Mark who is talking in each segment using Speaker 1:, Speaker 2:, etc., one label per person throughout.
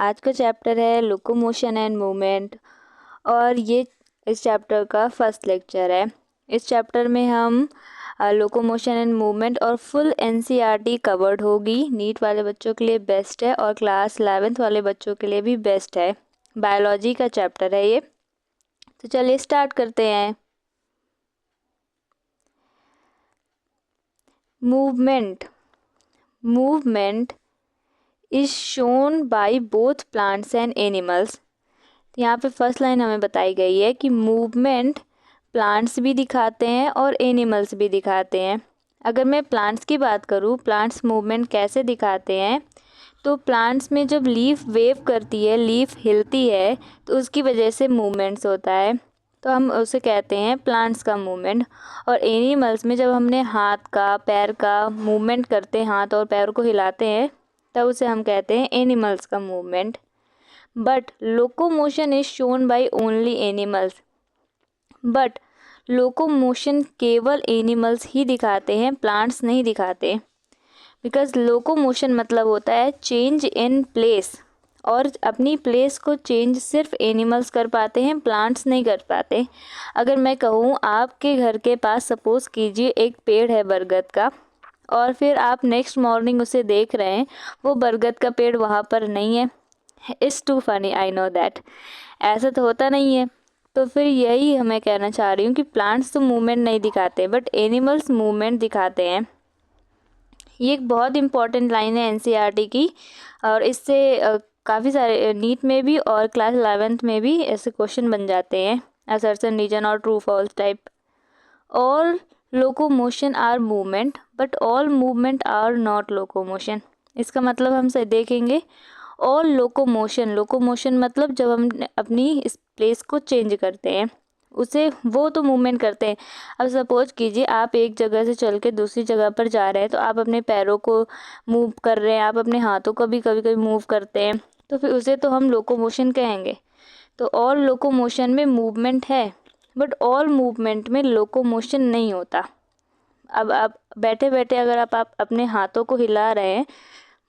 Speaker 1: आज का चैप्टर है लोकोमोशन एंड मूवमेंट और ये इस चैप्टर का फर्स्ट लेक्चर है। इस चैप्टर में हम लोकोमोशन एंड मूवमेंट और फुल एनसीईआरटी कवर्ड होगी। नीट वाले बच्चों के लिए बेस्ट है और क्लास 11th वाले बच्चों के लिए भी बेस्ट है। बायोलॉजी का चैप्टर है ये। तो चलिए स्टार्ट करते हैं। Movement is shown by both plants and animals. यहाँ पे फर्स्ट लाइन हमें बताई गई है कि मूवमेंट प्लांट्स भी दिखाते हैं और एनिमल्स भी दिखाते हैं। अगर मैं प्लांट्स की बात करूँ, प्लांट्स मूवमेंट कैसे दिखाते हैं, तो प्लांट्स में जब लीफ वेव करती है, लीफ हिलती है, तो उसकी वजह से मूवमेंट्स होता है, तो हम उसे कहते हैं प्लांट्स का मूवमेंट। और एनिमल्स में जब हमने हाथ का, पैर का मूवमेंट करते हैं, हाथ और पैर को हिलाते हैं, तब उसे हम कहते हैं एनिमल्स का movement. But locomotion is shown by only animals. But locomotion केवल एनिमल्स ही दिखाते हैं, प्लांट्स नहीं दिखाते। बिकॉज लोकोमोशन मतलब होता है चेंज इन प्लेस, और अपनी प्लेस को चेंज सिर्फ एनिमल्स कर पाते हैं, प्लांट्स नहीं कर पाते। अगर मैं कहूँ आपके घर के पास सपोज़ कीजिए एक पेड़ है बरगद का, और फिर आप नेक्स्ट मॉर्निंग उसे देख रहे हैं, वो बरगद का पेड़ वहाँ पर नहीं है। It's to funny, I know that. ऐसा तो होता नहीं है। तो फिर यही हमें कहना चाह रही हूँ कि प्लांट्स तो मूवमेंट नहीं दिखाते, बट एनिमल्स मूवमेंट दिखाते हैं। ये एक बहुत इंपॉर्टेंट लाइन है एनसीईआरटी की, और इससे काफ़ी सारे नीट में भी और क्लास 11th में भी ऐसे क्वेश्चन बन जाते हैं, असर्शन, रीजन और true false type. All locomotion are movement but all movement are not locomotion. इसका मतलब हम से देखेंगे, ऑल लोकोमोशन मतलब जब हम अपनी इस प्लेस को चेंज करते हैं, उसे वो तो मूवमेंट करते हैं। अब सपोज कीजिए आप एक जगह से चल के दूसरी जगह पर जा रहे हैं, तो आप अपने पैरों को मूव कर रहे हैं, आप अपने हाथों को भी कभी कभी मूव करते हैं, तो फिर उसे तो हम लोकोमोशन कहेंगे। तो ऑल लोकोमोशन में मूवमेंट है, बट ऑल मूवमेंट में लोकोमोशन नहीं होता। अब आप बैठे बैठे अगर आप अपने हाथों को हिला रहे हैं,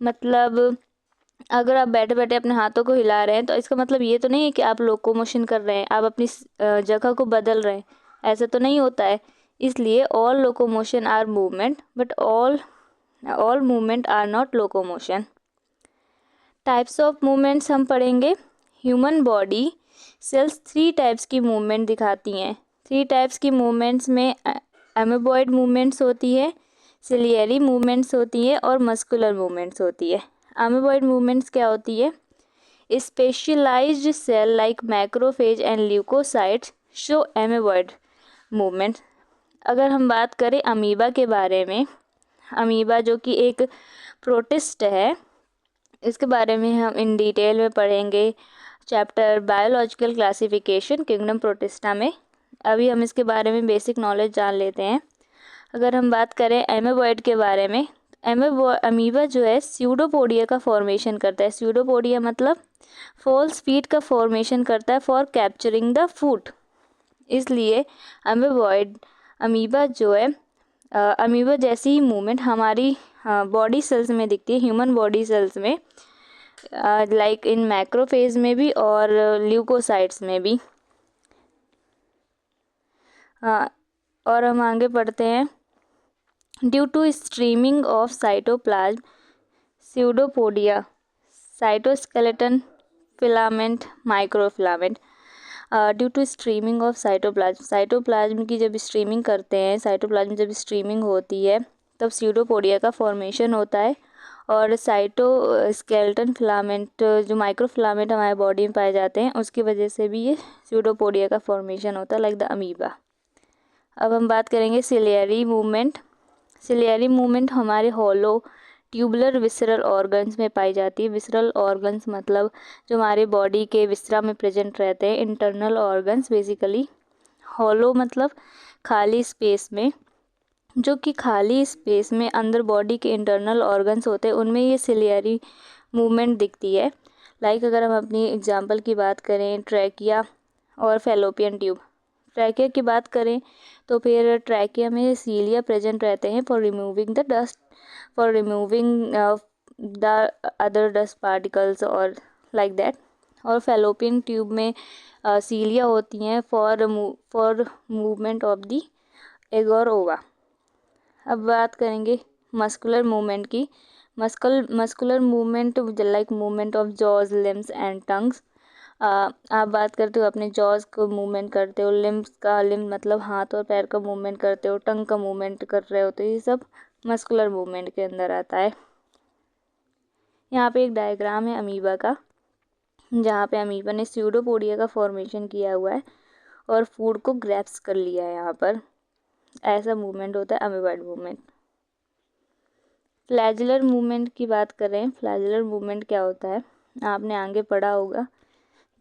Speaker 1: मतलब अगर आप बैठे बैठे अपने हाथों को हिला रहे हैं, तो इसका मतलब ये तो नहीं है कि आप लोकोमोशन कर रहे हैं, आप अपनी जगह को बदल रहे हैं, ऐसा तो नहीं होता है। इसलिए all locomotion are movement but all movement are not locomotion. Types of movements हम पढ़ेंगे। ह्यूमन बॉडी सेल्स 3 टाइप्स की मूवमेंट दिखाती हैं। 3 टाइप्स की मूवमेंट्स में एमेबॉइड मूवमेंट्स होती है, सिलियरी मूवमेंट्स होती है और मस्कुलर मूवमेंट्स होती है। एमेबॉइड मूवमेंट्स क्या होती है? Specialised cell like macrophage and leucocytes show amoeboid movement. अगर हम बात करें अमीबा के बारे में, अमीबा जो कि एक प्रोटिस्ट है, इसके बारे में हम इन डिटेल में पढ़ेंगे chapter biological classification kingdom protista में। अभी हम इसके बारे में बेसिक नॉलेज जान लेते हैं। अगर हम बात करें एमेबॉइड के बारे में, अमीबा जो है स्यूडोपोडिया का फॉर्मेशन करता है। स्यूडोपोडिया मतलब फॉल्स फीट का फॉर्मेशन करता है फॉर कैप्चरिंग द फूड। इसलिए अमीबा जो है, अमीबा जैसी ही मूवमेंट हमारी बॉडी सेल्स में दिखती है, ह्यूमन बॉडी सेल्स में, लाइक इन मैक्रोफेज में भी और ल्यूकोसाइट्स में भी। और हम आगे पढ़ते हैं। Due to streaming of cytoplasm, pseudopodia, cytoskeleton, filament, microfilament. Due to streaming of cytoplasm, cytoplasm की जब स्ट्रीमिंग करते हैं, साइटोप्लाज्म जब स्ट्रीमिंग होती है, तब स्यूडोपोडिया का फॉर्मेशन होता है। और साइटोस्केलेटन फिलामेंट, जो माइक्रोफिलामेंट हमारे बॉडी में पाए जाते हैं, उसकी वजह से भी ये स्यूडोपोडिया का फॉर्मेशन होता है, लाइक द अमीबा। अब हम बात करेंगे सिलियरी मूवमेंट। सिलियरी मूवमेंट हमारे हॉलो ट्यूबुलर विसरल ऑर्गन्स में पाई जाती है। विसरल ऑर्गन्स मतलब जो हमारे बॉडी के विसरा में प्रेजेंट रहते हैं, इंटरनल ऑर्गन्स बेसिकली। हॉलो मतलब खाली स्पेस में, जो कि खाली स्पेस में अंदर बॉडी के इंटरनल ऑर्गन्स होते हैं, उनमें ये सिलियरी मूवमेंट दिखती है। लाइक अगर हम अपनी एग्जांपल की बात करें, ट्रैकिया और फैलोपियन ट्यूब। ट्रैकिया की बात करें तो फिर ट्रैकिया में सीलिया प्रेजेंट रहते हैं for removing the other dust particles और लाइक दैट। और फैलोपियन ट्यूब में सीलिया होती हैं for movement of the egg और ओवा। अब बात करेंगे मस्कुलर मूवमेंट की। Muscular movement like movement of jaws, limbs and tongues. आप बात करते हो अपने जॉज को मूवमेंट करते हो, लिम्स मतलब हाथ और पैर का मूवमेंट करते हो, टंग का मूवमेंट कर रहे हो, तो ये सब मस्कुलर मूवमेंट के अंदर आता है। यहाँ पे एक डायग्राम है अमीबा का, जहाँ पे अमीबा ने स्यूडोपोडिया का फॉर्मेशन किया हुआ है और फूड को ग्रैप्स कर लिया है। यहाँ पर ऐसा मूवमेंट होता है अमीबॉइड मूवमेंट। फ्लैजुलर मूवमेंट की बात करें, फ्लैजुलर मूवमेंट क्या होता है आपने आगे पढ़ा होगा।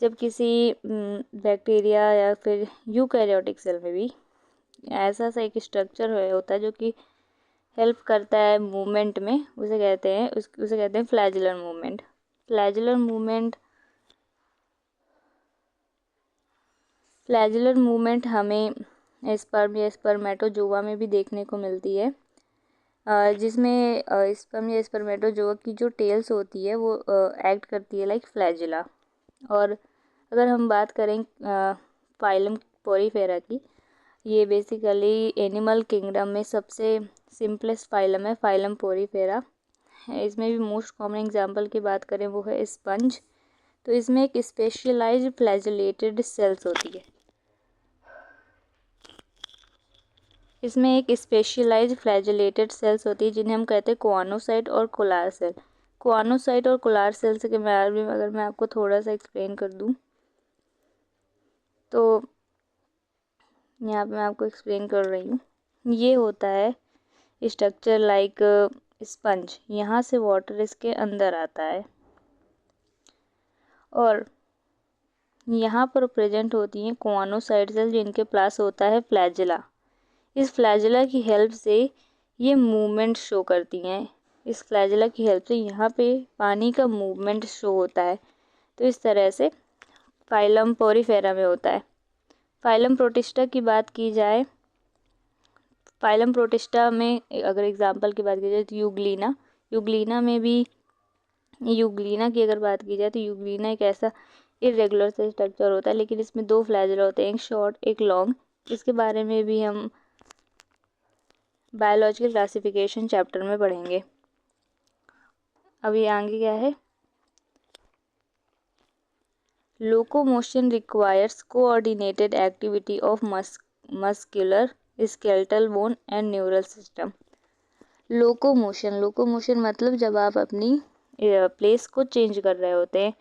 Speaker 1: जब किसी बैक्टीरिया या फिर यूकैरियोटिक सेल में भी ऐसा सा एक स्ट्रक्चर होता है जो कि हेल्प करता है मूवमेंट में, उसे कहते हैं फ्लैजुलर मूवमेंट। फ्लैजुलर मूवमेंट हमें स्पर्म या स्पर्मेटोजोआ में भी देखने को मिलती है, जिसमें स्पर्म या स्पर्मेटोजोआ की जो टेल्स होती है वो एक्ट करती है लाइक फ्लैजुला। और अगर हम बात करें फाइलम पोरीफेरा की, ये बेसिकली एनिमल किंगडम में सबसे सिंपलेस्ट फाइलम है, फाइलम पोरीफेरा। इसमें भी मोस्ट कॉमन एग्जांपल की बात करें वो है स्पंज। तो इसमें एक स्पेशलाइज्ड फ्लैजुलेटेड सेल्स होती है। जिन्हें हम कहते हैं कोआनोसाइट और कोलार सेल। कोआनोसाइट और कोलार सेल्स के बारे में अगर मैं आपको थोड़ा सा एक्सप्लेन कर दूं, तो यहाँ पे मैं आपको एक्सप्लेन कर रही हूँ। ये होता है स्ट्रक्चर लाइक स्पंज, यहाँ से वाटर इसके अंदर आता है और यहाँ पर प्रेजेंट होती हैं कोआनोसाइट सेल, जिनके पास होता है फ्लैजुला। इस फ्लैजुला की हेल्प से ये मूवमेंट शो करती हैं। इस फ्लैजुला की हेल्प से यहाँ पे पानी का मूवमेंट शो होता है। तो इस तरह से फाइलम पोरीफेरा में होता है। फाइलम प्रोटिस्टा की बात की जाए, फाइलम प्रोटिस्टा में अगर एग्जांपल की बात की जाए तो यूग्लीना की अगर बात की जाए तो यूग्लीना एक ऐसा इरेगुलर से स्ट्रक्चर होता है, लेकिन इसमें दो फ्लैजुला होते हैं, एक शॉर्ट एक लॉन्ग। इसके बारे में भी हम बायोलॉजिकल क्लासिफिकेशन चैप्टर में पढ़ेंगे। अभी आगे क्या है, locomotion requires coordinated activity of muscular skeletal bone and neural system. Locomotion मतलब जब आप अपनी प्लेस को चेंज कर रहे होते हैं,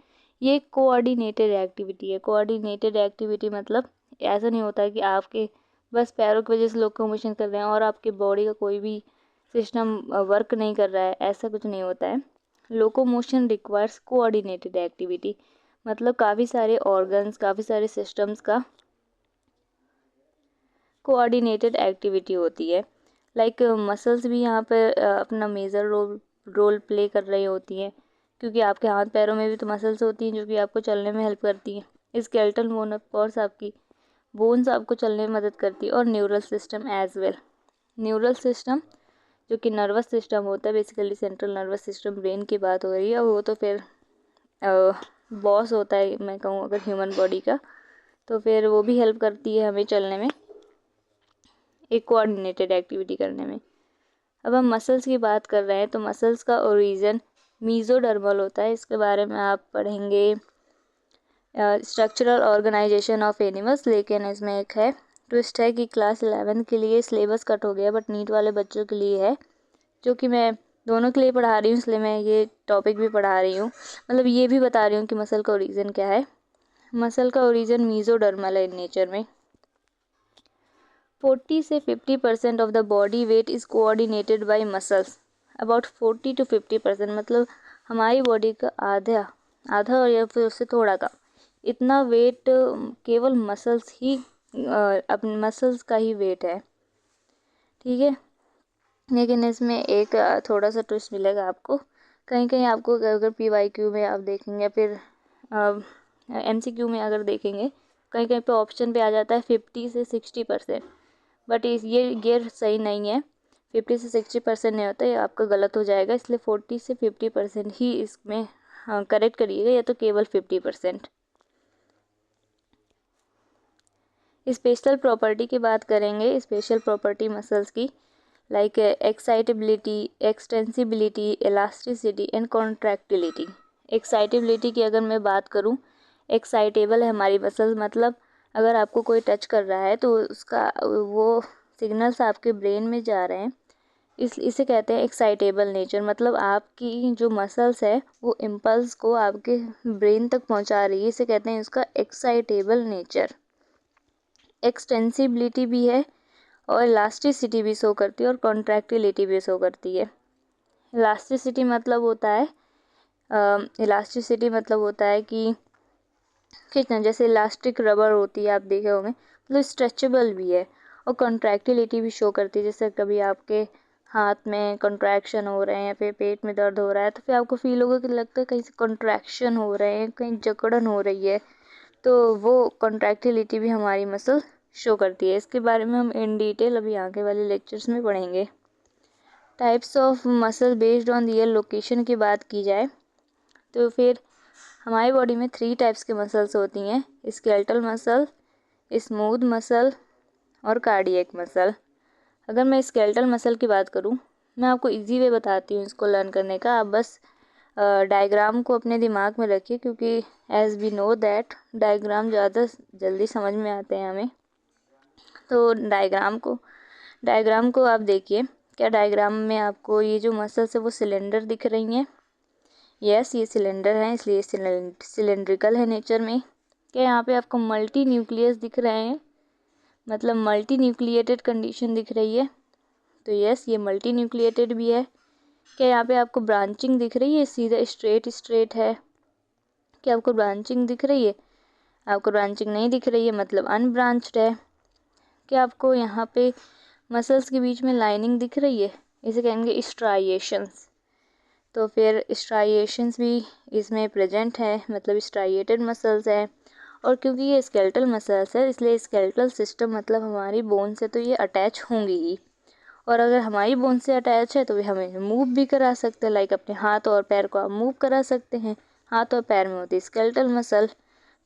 Speaker 1: ये कोऑर्डिनेटेड एक्टिविटी है। कोऑर्डिनेटेड एक्टिविटी मतलब ऐसा नहीं होता है कि आपके बस पैरों की वजह से लोकोमोशन कर रहे हैं और आपके बॉडी का कोई भी सिस्टम वर्क नहीं कर रहा है, ऐसा कुछ नहीं होता है। लोकोमोशन रिक्वायर्स कोऑर्डिनेटेड एक्टिविटी मतलब काफ़ी सारे ऑर्गन्स, काफ़ी सारे सिस्टम्स का कोऑर्डिनेटेड एक्टिविटी होती है। लाइक मसल्स भी यहाँ पर अपना मेजर रोल प्ले कर रही होती हैं, क्योंकि आपके हाथ पैरों में भी तो मसल्स होती हैं जो कि आपको चलने में हेल्प करती हैं। स्केलेटल बोन ऑफ कोर्स आपकी बोन्स आपको चलने में मदद करती है, और neural system as well. Neural system जो कि नर्वस सिस्टम होता है, basically central nervous system, brain की बात हो रही है, वो तो फिर बॉस होता है मैं कहूँ अगर ह्यूमन बॉडी का, तो फिर वो भी हेल्प करती है हमें चलने में, एक कोऑर्डिनेटेड एक्टिविटी करने में। अब हम मसल्स की बात कर रहे हैं, तो मसल्स का ओरिजिन मीजोडर्मल होता है। इसके बारे में आप पढ़ेंगे स्ट्रक्चरल ऑर्गेनाइजेशन ऑफ एनिमल्स, लेकिन इसमें एक है ट्विस्ट है कि क्लास 11 के लिए सिलेबस कट हो गया, बट नीट वाले बच्चों के लिए है, जो कि मैं दोनों के लिए पढ़ा रही हूँ, इसलिए मैं ये टॉपिक भी पढ़ा रही हूँ। मतलब ये भी बता रही हूँ कि मसल का ओरिजिन क्या है। मसल का ओरिजिन मीजोडर्मल है इन नेचर में। 40 से 50% of the body weight is coordinated by muscles. About 40 to 50% मतलब हमारी बॉडी का आधा या फिर उससे थोड़ा कम इतना वेट केवल मसल्स ही अपने मसल्स का ही वेट है, ठीक है। लेकिन इसमें एक थोड़ा सा ट्विस्ट मिलेगा आपको, कहीं कहीं आपको अगर PYQ में आप देखेंगे, फिर MCQ में अगर देखेंगे, कहीं कहीं पे ऑप्शन पे आ जाता है 50 से 60%, बट ये सही नहीं है। 50 से 60% नहीं होता, ये आपका गलत हो जाएगा, इसलिए 40 से 50% ही इसमें हाँ करेक्ट करिएगा, या तो केवल 50%। स्पेशल प्रॉपर्टी की बात करेंगे, स्पेशल प्रॉपर्टी मसल्स की, like excitability, extensibility, elasticity and contractility. Excitability की अगर मैं बात करूं, एक्साइटेबल है हमारी मसल्स, मतलब अगर आपको कोई टच कर रहा है तो उसका वो सिग्नल्स आपके ब्रेन में जा रहे हैं, इसे कहते हैं एक्साइटेबल नेचर। मतलब आपकी जो मसल्स है वो इम्पल्स को आपके ब्रेन तक पहुंचा रही है, इसे कहते हैं उसका एक्साइटेबल नेचर। एक्सटेंसिबिलिटी भी है और इलास्टिसिटी भी शो करती है और कॉन्ट्रैक्टिलिटी भी शो करती है। इलास्टिसिटी मतलब होता है कि खींचना, जैसे इलास्टिक रबर होती है आप देखे होंगे, मतलब स्ट्रेचेबल भी है। और कॉन्ट्रैक्टिलिटी भी शो करती है, जैसे कभी आपके हाथ में कॉन्ट्रैक्शन हो रहे हैं या फिर पेट में दर्द हो रहा है तो फिर आपको फील होगा कि लगता है कहीं से कॉन्ट्रैक्शन हो रहे हैं, कहीं जकड़न हो रही है, तो वो कॉन्ट्रैक्टिलिटी भी हमारी मसल शो करती है। इसके बारे में हम इन डिटेल अभी आगे वाले लेक्चर्स में पढ़ेंगे। Types of muscle based on real location की बात की जाए तो फिर हमारी बॉडी में 3 टाइप्स के मसल्स होती हैं, स्केलेटल मसल, स्मूथ मसल और कार्डियक मसल। अगर मैं स्केलेटल मसल की बात करूं, मैं आपको इजी वे बताती हूँ इसको लर्न करने का। आप बस डायग्राम को अपने दिमाग में रखिए, क्योंकि as we know that diagram ज़्यादा जल्दी समझ में आते हैं हमें। तो डायग्राम को आप देखिए। क्या डायग्राम में आपको ये जो मसल्स है वो सिलेंडर दिख रही हैं? यस, ये सिलेंडर हैं, इसलिए सिलेंड्रिकल है नेचर में। क्या यहाँ पे आपको मल्टी न्यूक्लियस दिख रहे हैं, मतलब मल्टी न्यूक्लिएटेड कंडीशन दिख रही है? तो यस, ये मल्टी न्यूक्लिएटेड भी है। क्या यहाँ पे आपको ब्रांचिंग दिख रही है, सीधा स्ट्रेट है? क्या आपको ब्रांचिंग दिख रही है? आपको ब्रांचिंग नहीं दिख रही है, मतलब अनब्रांच्ड है। क्या आपको यहाँ पे मसल्स के बीच में लाइनिंग दिख रही है? इसे कहेंगे स्ट्राइएशंस। तो फिर स्ट्राइएशंस भी इसमें प्रेजेंट है, मतलब स्ट्राइएटेड मसल्स है। और क्योंकि ये स्केलेटल मसल्स है, इसलिए स्केलेटल सिस्टम मतलब हमारी बोन से तो ये अटैच होंगी ही। और अगर हमारी बोन से अटैच है तो वे हमें मूव भी करा सकते हैं, लाइक अपने हाथ और पैर को आप मूव करा सकते हैं। हाथ और पैर में होती है स्केलेटल मसल,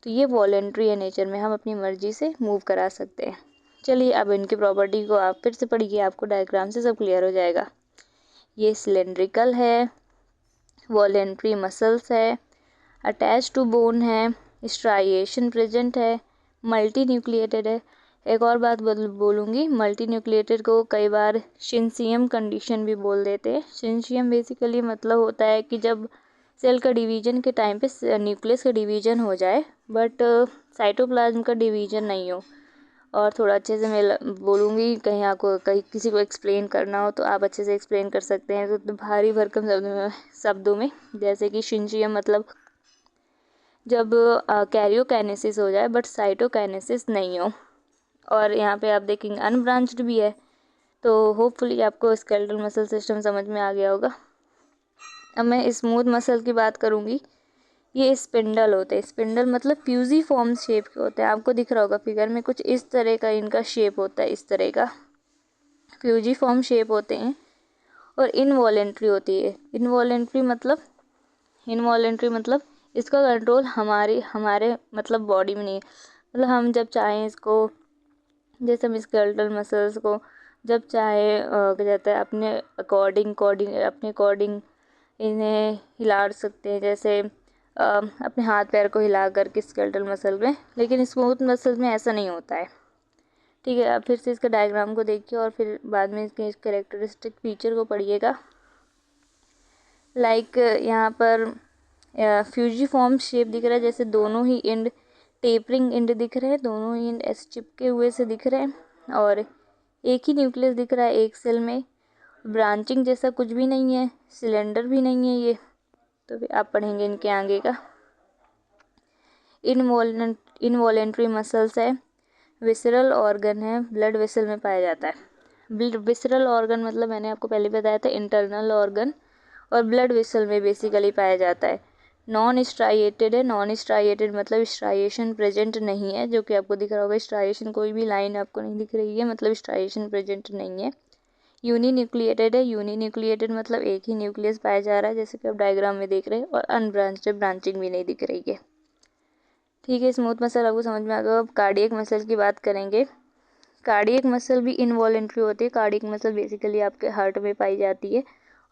Speaker 1: तो ये वॉलेंट्री है नेचर में, हम अपनी मर्जी से मूव करा सकते हैं। चलिए अब इनकी प्रॉपर्टी को आप फिर से पढ़िए, आपको डायग्राम से सब क्लियर हो जाएगा। ये सिलेंड्रिकल है, वॉलेंट्री मसल्स है, अटैच टू बोन है, स्ट्राइएशन प्रेजेंट है, मल्टी न्यूक्लिएटेड है। एक और बात बोलूँगी, मल्टी न्यूक्लिएटेड को कई बार सिंसियम कंडीशन भी बोल देते हैं। सिंसियम बेसिकली मतलब होता है कि जब सेल का डिवीजन के टाइम पे न्यूक्लियस का डिवीजन हो जाए बट साइटोप्लाज्म का डिवीजन नहीं हो। और थोड़ा अच्छे से मैं बोलूँगी, कहीं किसी को एक्सप्लेन करना हो तो आप अच्छे से एक्सप्लेन कर सकते हैं तो भारी भरकम शब्दों में, जैसे कि सिंसियम मतलब जब कैरियोकाइनेसिस हो जाए बट साइटोकाइनेसिस नहीं हो। और यहाँ पे आप देखेंगे अनब्रांच्ड भी है। तो होपफुली आपको स्केलेटल मसल सिस्टम समझ में आ गया होगा। अब मैं स्मूथ मसल की बात करूँगी। ये स्पिंडल होते हैं, स्पिंडल मतलब फ्यूजी फॉर्म शेप के होते हैं। आपको दिख रहा होगा फिगर में, कुछ इस तरह का इनका शेप होता है, इस तरह का फ्यूजी फॉर्म शेप होते हैं। और इनवॉलेंट्री होती है। इनवॉलेंट्री मतलब इसका कंट्रोल हमारे मतलब बॉडी में नहीं है। मतलब हम जब चाहें इसको, जैसे हम स्केलेटल मसल्स को जब चाहे क्या कहते हैं अपने अकॉर्डिंग इन्हें हिला सकते हैं, जैसे अपने हाथ पैर को हिला करके स्केलेटल मसल में। लेकिन स्मूथ मसल में ऐसा नहीं होता है। ठीक है, अब फिर से इसका डायग्राम को देखिए और फिर बाद में इसके कैरेक्टरिस्टिक फीचर को पढ़िएगा। लाइक यहाँ पर फ्यूजी फॉर्म शेप दिख रहा है, जैसे दोनों ही एंड टेपरिंग एंड दिख रहे हैं, दोनों ही एंड ऐसे चिपके हुए से दिख रहे हैं। और एक ही न्यूक्लियस दिख रहा है एक सेल में, ब्रांचिंग जैसा कुछ भी नहीं है, सिलेंडर भी नहीं है ये। तो फिर आप पढ़ेंगे इनके आगे का। इनवॉलेंट्री मसल्स है, विसरल ऑर्गन है, ब्लड वेसल में पाया जाता है। विसरल ऑर्गन मतलब मैंने आपको पहले बताया था इंटरनल ऑर्गन, और ब्लड वेसल में बेसिकली पाया जाता है। नॉन स्ट्राइएटेड है, नॉन स्ट्राइएटेड मतलब स्ट्राइएशन प्रेजेंट नहीं है, जो कि आपको दिख रहा होगा स्ट्राइएशन, कोई भी लाइन आपको नहीं दिख रही है मतलब स्ट्राइएशन प्रेजेंट नहीं है। यूनिन्यूक्लिएटेड है, यूनिन्यूक्लिएटेड मतलब एक ही न्यूक्लियस पाया जा रहा है जैसे कि आप डायग्राम में देख रहे हैं, और अनब्रांच्ड ब्रांचिंग भी नहीं दिख रही है। ठीक है, स्मूथ मसल आपको समझ में आ गया। अब कार्डियक मसल की बात करेंगे। कार्डियक मसल भी इनवॉलेंट्री होती है। कार्डियक मसल बेसिकली आपके हार्ट में पाई जाती है,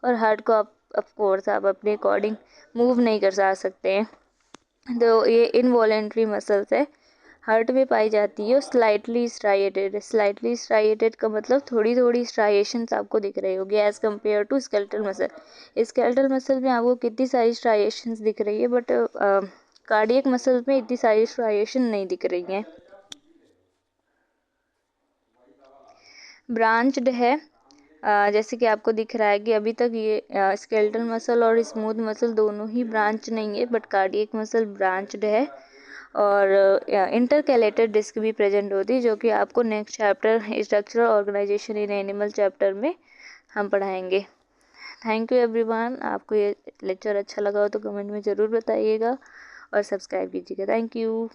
Speaker 1: और हार्ट को आप ऑफ कोर्स आप अपने अकॉर्डिंग मूव नहीं कर सकते हैं, तो ये इनवॉलेंट्री मसल्स है, हार्ट में पाई जाती है। और स्लाइटली स्ट्राइएटेड, स्लाइटली स्ट्राइएटेड का मतलब थोड़ी थोड़ी स्ट्राइएशंस आपको दिख रही होगी as compare to skeletal muscle. Skeletal muscle में आपको कितनी सारी स्ट्राइएशंस दिख रही है, बट कार्डियक मसल में इतनी सारी स्ट्राइएशन नहीं दिख रही हैं। ब्रांच्ड है, जैसे कि आपको दिख रहा है कि अभी तक ये स्केलेटल मसल और स्मूथ मसल दोनों ही ब्रांच नहीं है, बट कार्डियक मसल ब्रांच्ड है। और इंटरकैलेटेड डिस्क भी प्रेजेंट होती है, जो कि आपको next chapter structural organisation in animal chapter में हम पढ़ाएंगे। Thank you everyone. आपको ये लेक्चर अच्छा लगा हो तो कमेंट में ज़रूर बताइएगा और सब्सक्राइब कीजिएगा। Thank you.